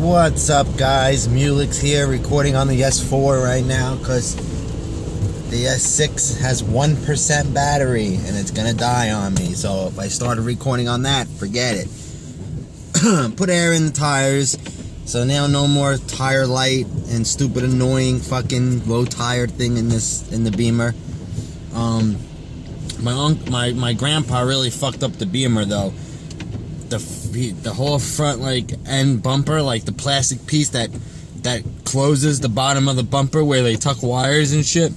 What's up, guys? Mulek's here, recording on the S4 right now because the S6 has 1% battery and it's gonna die on me. So if I started recording on that, forget it. Put air in the tires, so now no more tire light and stupid annoying fucking low tire thing in the Beamer. My grandpa really fucked up the Beamer though. The whole front end bumper, like the plastic piece that closes the bottom of the bumper where they tuck wires and shit,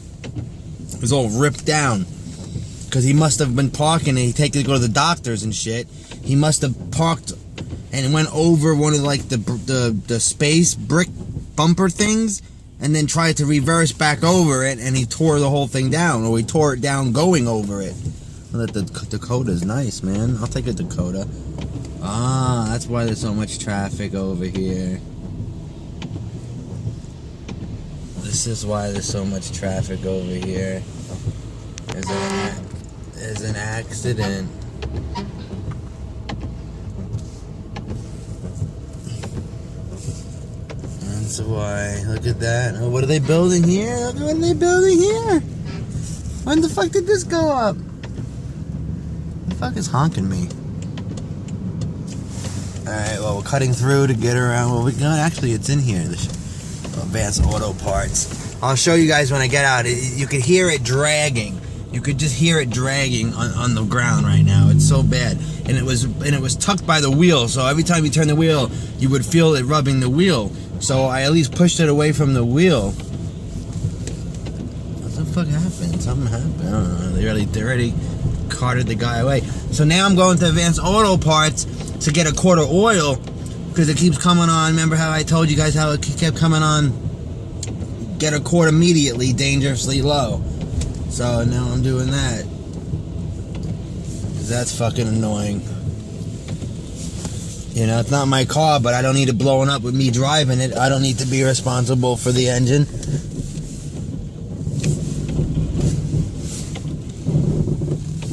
was all ripped down. Cause he must have been parking and he take it to go to the doctors and shit. He must have parked and went over one of the space brick bumper things and then tried to reverse back over it, and he tore the whole thing down, or he tore it down going over it. Well, the Dakota's nice, man. I'll take a Dakota. Ah, that's why there's so much traffic over here. This is why there's so much traffic over here. There's an accident. That's why. Look at that. Oh, what are they building here? Look, what are they building here? When the fuck did this go up? The fuck is honking me? Alright, well, we're cutting through to get around. Well, actually, it's in here. Advanced Auto Parts. I'll show you guys when I get out. You could hear it dragging. You could just hear it dragging on the ground right now. It's so bad. And it was tucked by the wheel, so every time you turn the wheel, you would feel it rubbing the wheel. So I at least pushed it away from the wheel. What the fuck happened? Something happened. I don't know. They already carted the guy away. So now I'm going to Advanced Auto Parts to get a quart of oil, because it keeps coming on. Remember how I told you guys how it kept coming on? Get a quart immediately, dangerously low. So now I'm doing that. That's fucking annoying. You know, it's not my car, but I don't need it blowing up with me driving it. I don't need to be responsible for the engine.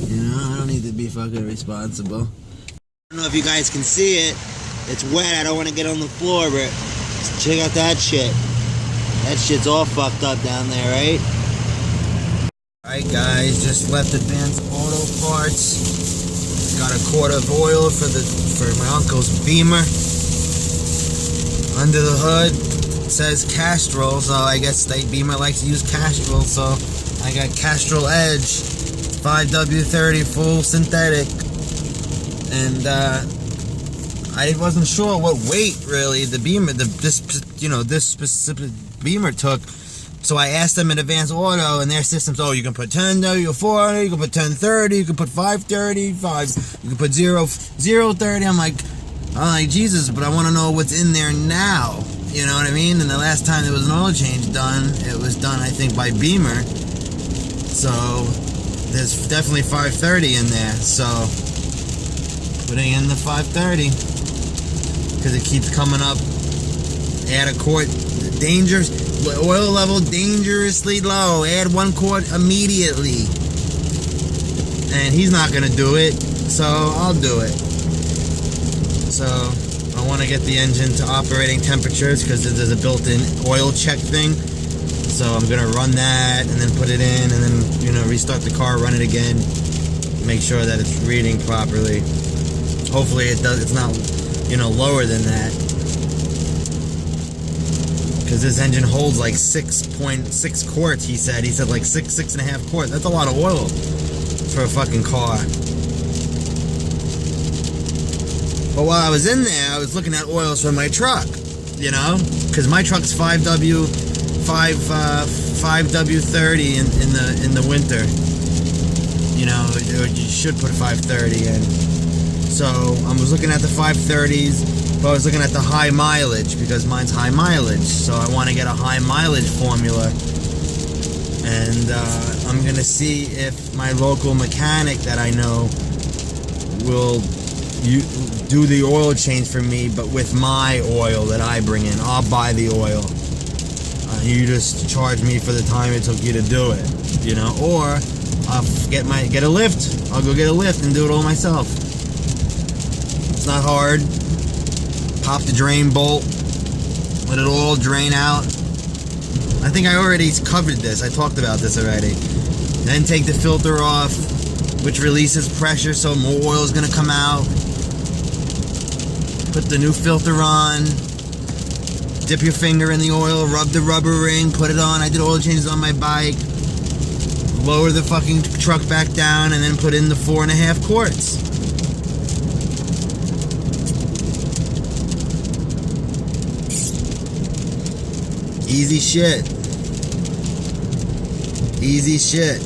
You know, I don't need to be fucking responsible. I don't know if you guys can see it. It's wet. I don't want to get on the floor, but check out that shit. That shit's all fucked up down there, right? Alright, guys, just left Advanced Auto Parts. Got a quart of oil for my uncle's Beamer. Under the hood, it says Castrol, so I guess Beamer likes to use Castrol, so I got Castrol Edge 5W30 full synthetic. And I wasn't sure what weight really the Beamer, this specific Beamer took. So I asked them at Advanced Auto, and their systems, oh, you can put 10, you can 400, you can put 1030, you can put 530, you can put 030. I'm like, Jesus, but I want to know what's in there now. You know what I mean? And the last time there was an oil change done, it was done, I think, by Beamer. So there's definitely 530 in there. So putting in the 530, because it keeps coming up. Add a quart, dangerous. Oil level dangerously low. Add 1 quart immediately. And he's not gonna do it, so I'll do it. So I want to get the engine to operating temperatures, because there's a built-in oil check thing. So I'm gonna run that and then put it in, and then restart the car, run it again, make sure that it's reading properly. Hopefully it does. It's not lower than that. Because this engine holds like 6.6 quarts, he said. He said like 6.5 quarts. That's a lot of oil for a fucking car. But while I was in there, I was looking at oils for my truck, because my truck's 5W30 in the winter. You should put 530 in. So I was looking at the 530s. But I was looking at the high mileage, because mine's high mileage, so I want to get a high mileage formula. And I'm going to see if my local mechanic that I know will do the oil change for me, but with my oil that I bring in. I'll buy the oil. You just charge me for the time it took you to do it, or I'll get a lift. I'll go get a lift and do it all myself. It's not hard. Pop the drain bolt, Let it all drain out. I think I already covered this. I talked about this already. Then take the filter off, which releases pressure, so more oil is going to come out. Put the new filter on. Dip your finger in the oil, rub the rubber ring, put it on. I did oil changes on my bike. Lower the fucking truck back down, and then put in the 4.5 quarts. Easy shit. Easy shit.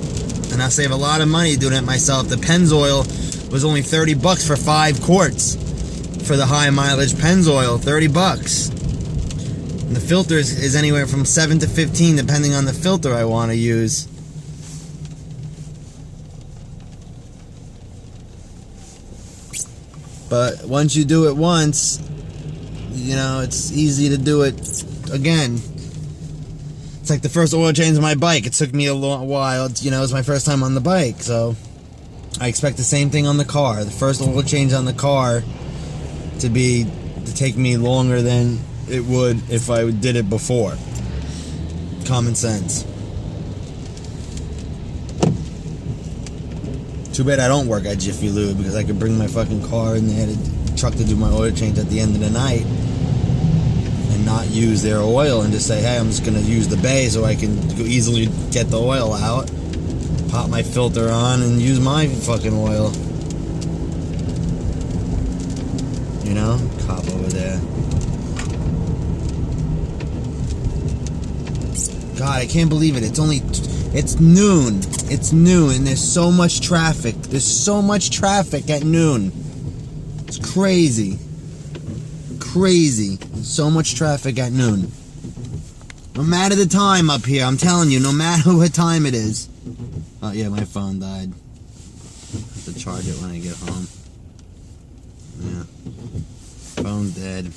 And I save a lot of money doing it myself. The Pennzoil was only $30 for 5 quarts. For the high mileage Pennzoil, $30. And the filter is anywhere from 7 to 15 depending on the filter I want to use. But once you do it once, you know, it's easy to do it again. It's like the first oil change on my bike. It took me a long while. You know, it was my first time on the bike, so I expect the same thing on the car. The first oil change on the car to take me longer than it would if I did it before. Common sense. Too bad I don't work at Jiffy Lube, because I could bring my fucking car in there, the truck, to do my oil change at the end of the night and not use their oil, and just say, hey, I'm just going to use the bay so I can easily get the oil out, pop my filter on, and use my fucking oil. You know? Cop over there. God, I can't believe it. It's noon. It's noon, and there's so much traffic. There's so much traffic at noon. It's crazy. Crazy. There's so much traffic at noon. No matter the time up here, I'm telling you, no matter what time it is. Oh, yeah, my phone died. I have to charge it when I get home. Yeah. Phone's dead.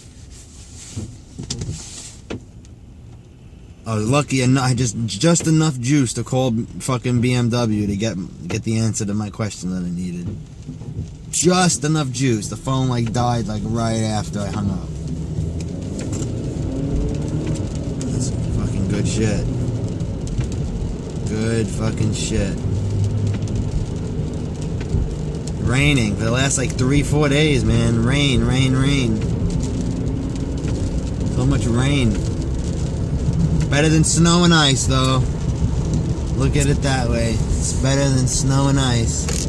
I was lucky enough, I just enough juice to call fucking BMW to get the answer to my question that I needed. Just enough juice. The phone like died like right after I hung up. That's fucking good shit. Good fucking shit. Raining for the last like 3-4 days, man. Rain. So much rain. Better than snow and ice, though. Look at it that way. It's better than snow and ice.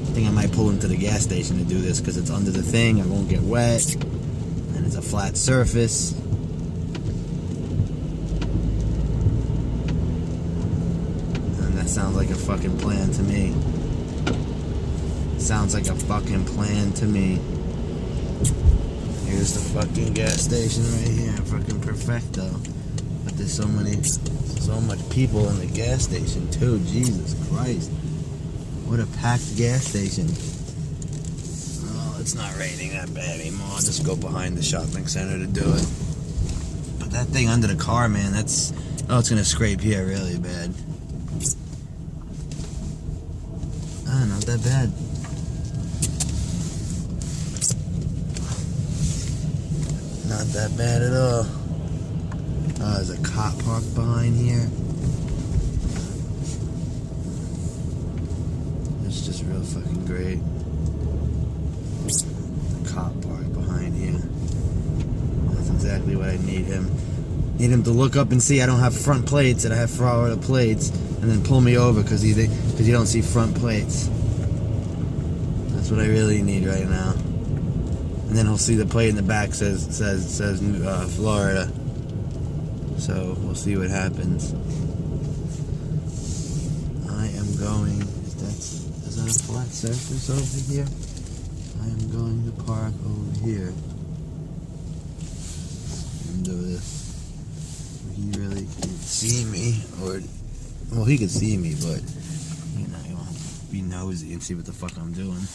I think I might pull into the gas station to do this because it's under the thing. I won't get wet. And it's a flat surface. And that sounds like a fucking plan to me. Sounds like a fucking plan to me. Here's the fucking gas station right here, fucking perfecto. But there's so much people in the gas station too. Jesus Christ. What a packed gas station. Oh, it's not raining that bad anymore. I'll just go behind the shopping center to do it. But that thing under the car, man, it's gonna scrape here really bad. Ah, not that bad. Not that bad at all. Oh, there's a cop parked behind here. It's just real fucking great. Cop parked behind here. That's exactly what I need him. Need him to look up and see I don't have front plates, and I have Florida plates, and then pull me over because you don't see front plates. That's what I really need right now. And then he'll see the plate in the back says Florida. So we'll see what happens. I am going. Is that a flat surface over here? I am going to park over here. And do this. He really can't see me, well, he can see me, but you know, he won't be nosy and see what the fuck I'm doing.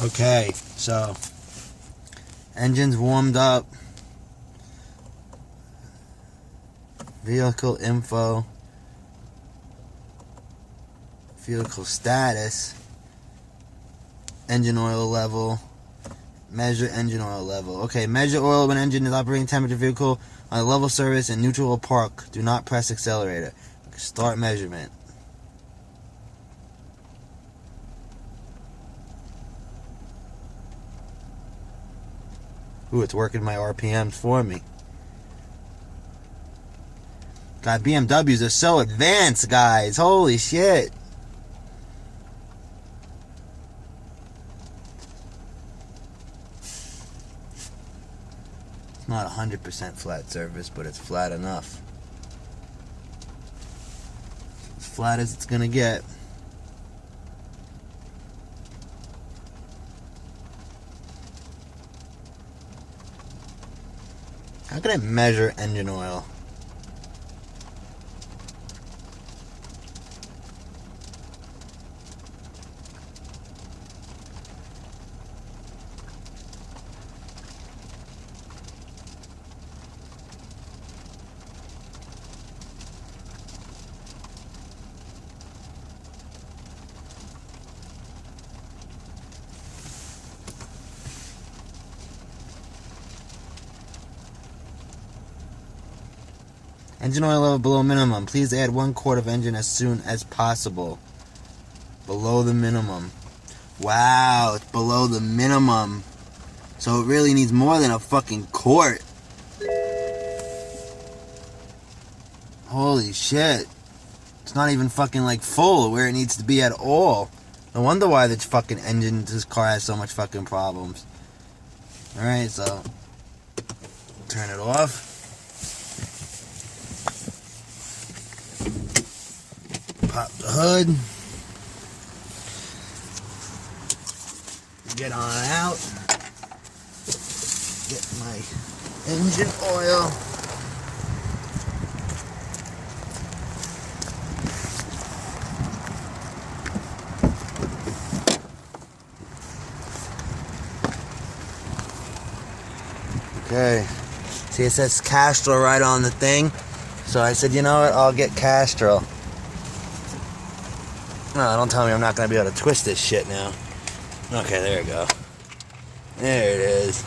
Okay, so. Engine's warmed up. Vehicle info. Vehicle status. Engine oil level. Measure engine oil level. Okay, measure oil when engine is operating temperature vehicle on a level service and neutral or park. Do not press accelerator. Start measurement. Ooh, it's working my RPMs for me. God, BMWs are so advanced, guys. Holy shit. It's not 100% flat surface, but it's flat enough. As flat as it's gonna get. How can I measure engine oil? Engine oil level below minimum. Please add 1 quart of engine as soon as possible. Below the minimum. Wow, it's below the minimum. So it really needs more than a fucking quart. Holy shit. It's not even fucking like full where it needs to be at all. No wonder why this fucking engine, this car has so much fucking problems. Alright, so turn it off. Pop the hood. Get on out. Get my engine oil. Okay. See, it says Castrol right on the thing. So I said, you know what? I'll get Castrol. No, don't tell me I'm not going to be able to twist this shit now. Okay, there we go. There it is.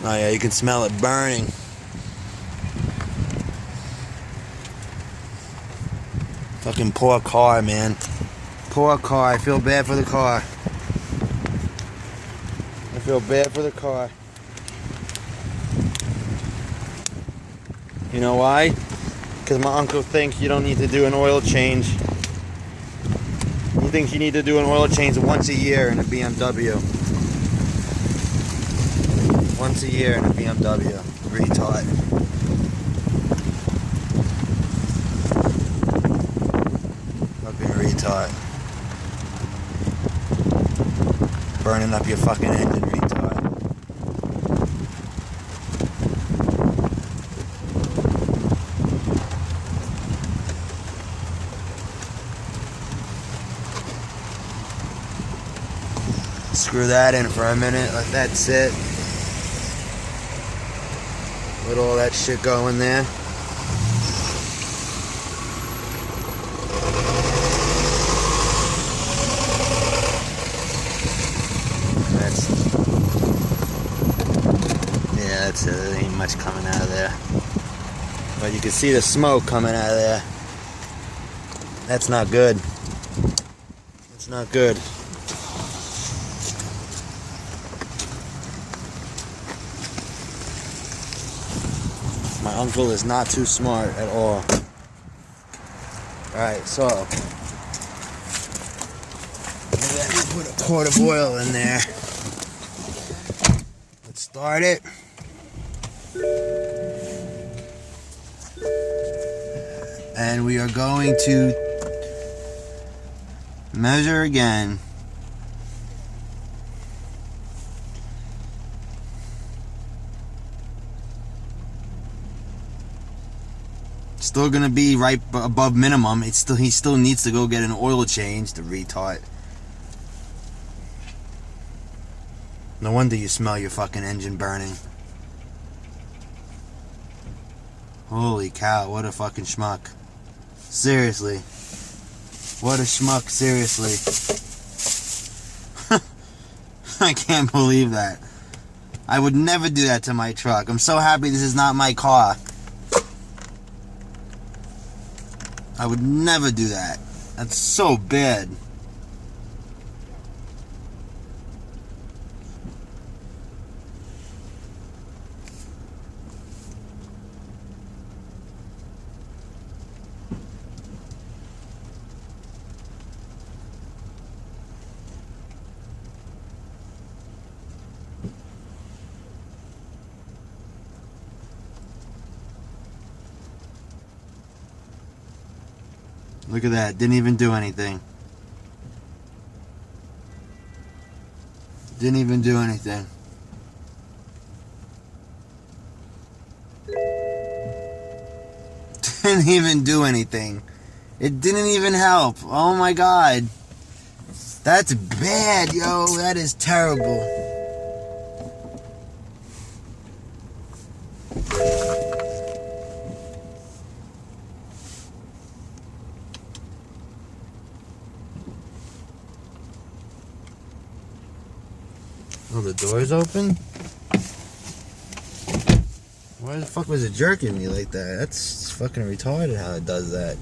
Oh yeah, you can smell it burning. Fucking poor car, man. Poor car. I feel bad for the car. I feel bad for the car. You know why? Because my uncle thinks you don't need to do an oil change. He thinks you need to do an oil change once a year in a BMW. Once a year in a BMW. Retard. Fucking retard. Burning up your fucking engine, retard. Screw that in for a minute, let that sit. Let all that shit go in there. That's it, there ain't much coming out of there. But you can see the smoke coming out of there. That's not good. That's not good. My uncle is not too smart at all. Alright, so let me put a quart of oil in there. Let's start it. And we are going to measure again. Still gonna be right above minimum. He still needs to go get an oil change, the retard. No wonder you smell your fucking engine burning. Holy cow, what a fucking schmuck. Seriously. What a schmuck, seriously. I can't believe that. I would never do that to my truck. I'm so happy this is not my car. I would never do that. That's so bad. Look at that. Didn't even do anything. Didn't even do anything. Didn't even do anything. It didn't even help. Oh my God. That's bad, yo. That is terrible. Oh, the door's open? Why the fuck was it jerking me like that? That's fucking retarded how it does that.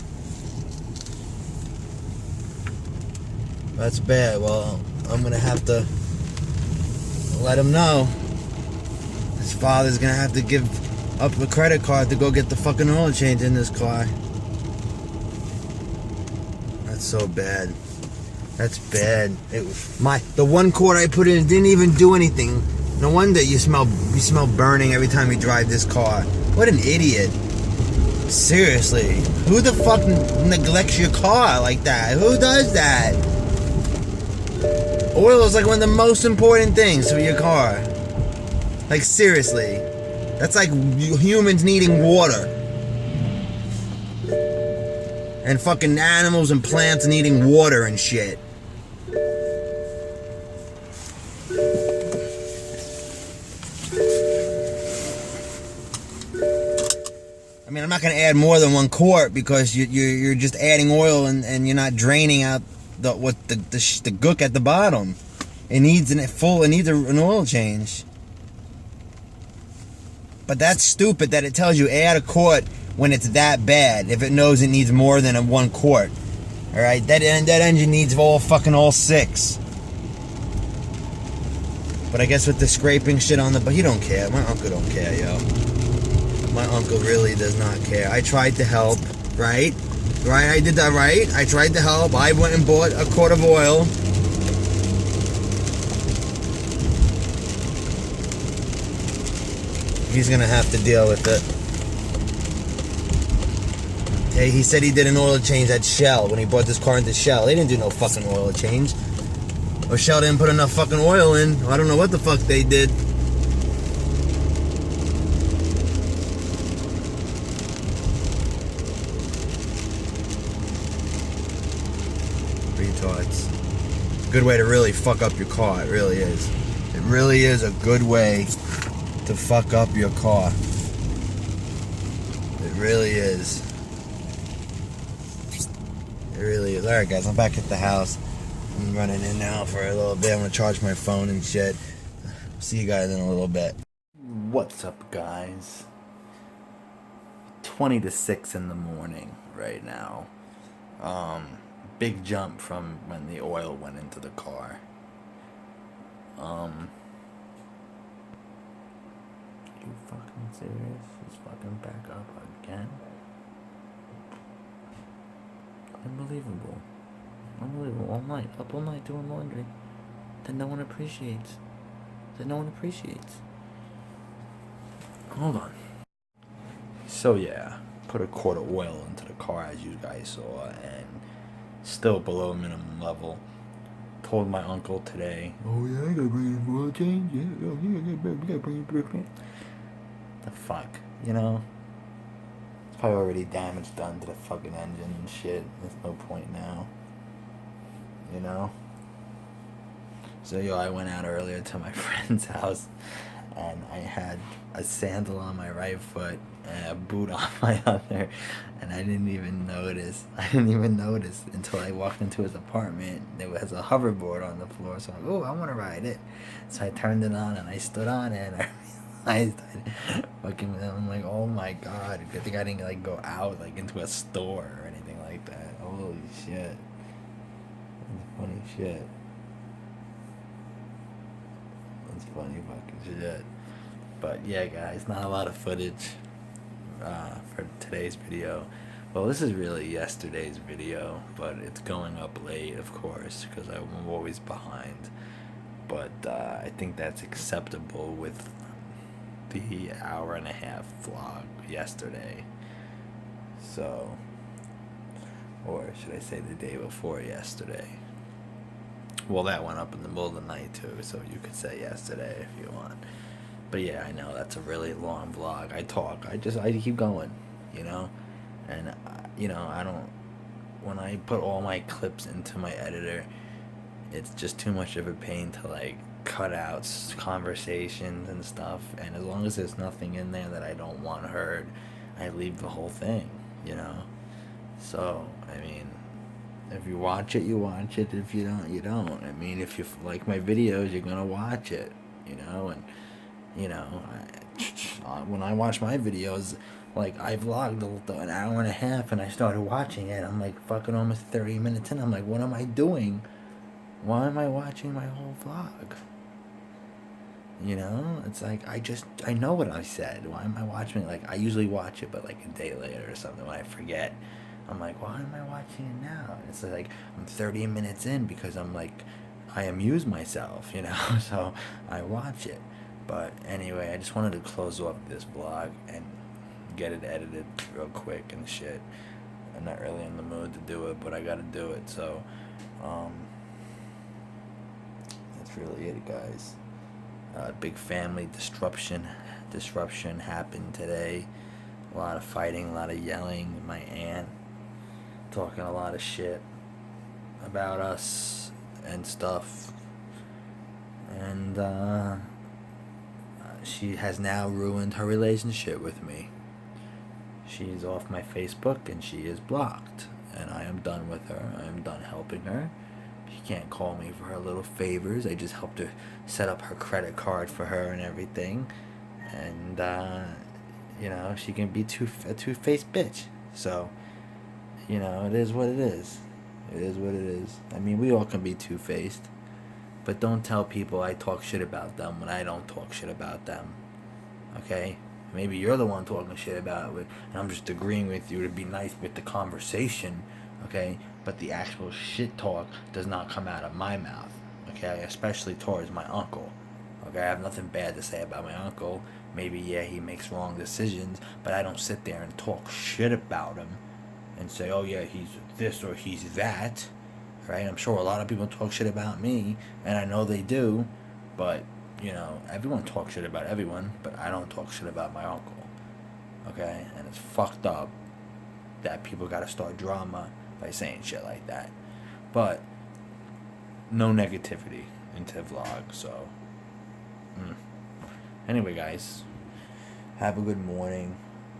That's bad. Well, I'm gonna have to let him know. His father's gonna have to give up a credit card to go get the fucking oil change in this car. That's so bad. That's bad. The one quart I put in didn't even do anything. No wonder you smell burning every time you drive this car. What an idiot. Seriously. Who the fuck neglects your car like that? Who does that? Oil is like one of the most important things for your car. Like seriously. That's like humans needing water. And fucking animals and plants needing water and shit. I mean, I'm not going to add more than 1 quart because you're just adding oil and you're not draining out the gook at the bottom. It needs an oil change. But that's stupid that it tells you add a quart when it's that bad, if it knows it needs more than 1 quart. Alright, that engine needs all 6. But I guess with the scraping shit on but he don't care. My uncle don't care, yo. My uncle really does not care. I tried to help, right? Right, I did that right. I tried to help. I went and bought a quart of oil. He's gonna have to deal with it. Hey, he said he did an oil change at Shell when he brought this car into Shell. They didn't do no fucking oil change. Or Shell didn't put enough fucking oil in. I don't know what the fuck they did. Retards. It's a good way to really fuck up your car. It really is. It really is a good way to fuck up your car. It really is. It really is. Alright guys, I'm back at the house. I'm running in now for a little bit. I'm gonna charge my phone and shit. See you guys in a little bit. What's up guys? 20 to 6 in the morning right now. Big jump from when the oil went into the car. You fucking serious? He's fucking back up again? Unbelievable. Unbelievable. All night. Up all night doing laundry. That no one appreciates. Hold on. So yeah, put a quart of oil into the car as you guys saw, and still below minimum level. Told my uncle today, oh yeah, I gotta bring in oil change. Yeah, gotta bring in. The fuck, you know? It's probably already damage done to the fucking engine and shit. There's no point now. You know? So yo, I went out earlier to my friend's house and I had a sandal on my right foot boot on my other, and I didn't even notice. I didn't even notice until I walked into his apartment. There was a hoverboard on the floor, so I'm like, oh, I want to ride it. So I turned it on and I stood on it, and I realized fucking. I'm like, oh my god, good thing I didn't like go out like into a store or anything like that. Holy shit, that's funny shit. That's funny fucking shit. But yeah, guys, not a lot of footage for today's video. Well, this is really yesterday's video, but it's going up late, of course, because I'm always behind. But I think that's acceptable with the hour-and-a-half vlog yesterday. So, or should I say the day before yesterday? Well, that went up in the middle of the night too, so you could say yesterday if you want. But yeah, I know that's a really long vlog. I talk. I keep going, you know, and I don't. When I put all my clips into my editor, it's just too much of a pain to like cut out conversations and stuff. And as long as there's nothing in there that I don't want heard, I leave the whole thing, you know. So I mean, if you watch it, you watch it. If you don't, you don't. I mean, if you like my videos, you're gonna watch it, you know. And you know, when I watch my videos, like I vlogged an hour and a half, and I started watching it. I'm like fucking almost 30 minutes in. I'm like, what am I doing? Why am I watching my whole vlog? You know, it's like I know what I said. Why am I watching it? Like I usually watch it, but like a day later or something when I forget. I'm like, why am I watching it now? And it's like I'm 30 minutes in because I'm like, I amuse myself, you know. So I watch it. But anyway, I just wanted to close off this vlog and get it edited real quick and shit. I'm not really in the mood to do it, but I gotta do it. So that's really it, guys. Big family disruption happened today. A lot of fighting, a lot of yelling. My aunt talking a lot of shit about us and stuff. And she has now ruined her relationship with me. She's off my Facebook and she is blocked. And I am done with her. I am done helping her. She can't call me for her little favors. I just helped her set up her credit card for her and everything. And, you know, she can be a two-faced bitch. So, you know, it is what it is. It is what it is. I mean, we all can be two-faced. But don't tell people I talk shit about them when I don't talk shit about them. Okay? Maybe you're the one talking shit about it, and I'm just agreeing with you to be nice with the conversation. Okay? But the actual shit talk does not come out of my mouth. Okay? Especially towards my uncle. Okay? I have nothing bad to say about my uncle. Maybe, yeah, he makes wrong decisions, but I don't sit there and talk shit about him and say, oh, yeah, he's this or he's that. Right? I'm sure a lot of people talk shit about me, and I know they do, but, you know, everyone talks shit about everyone, but I don't talk shit about my uncle. Okay? And it's fucked up that people gotta start drama by saying shit like that. But, no negativity into the vlog, so. Anyway, guys, have a good morning,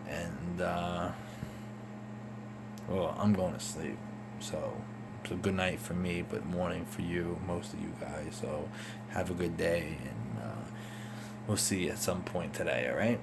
and, well, I'm going to sleep, so. So good night for me, but morning for you, most of you guys. So have a good day, and we'll see you at some point today, all right?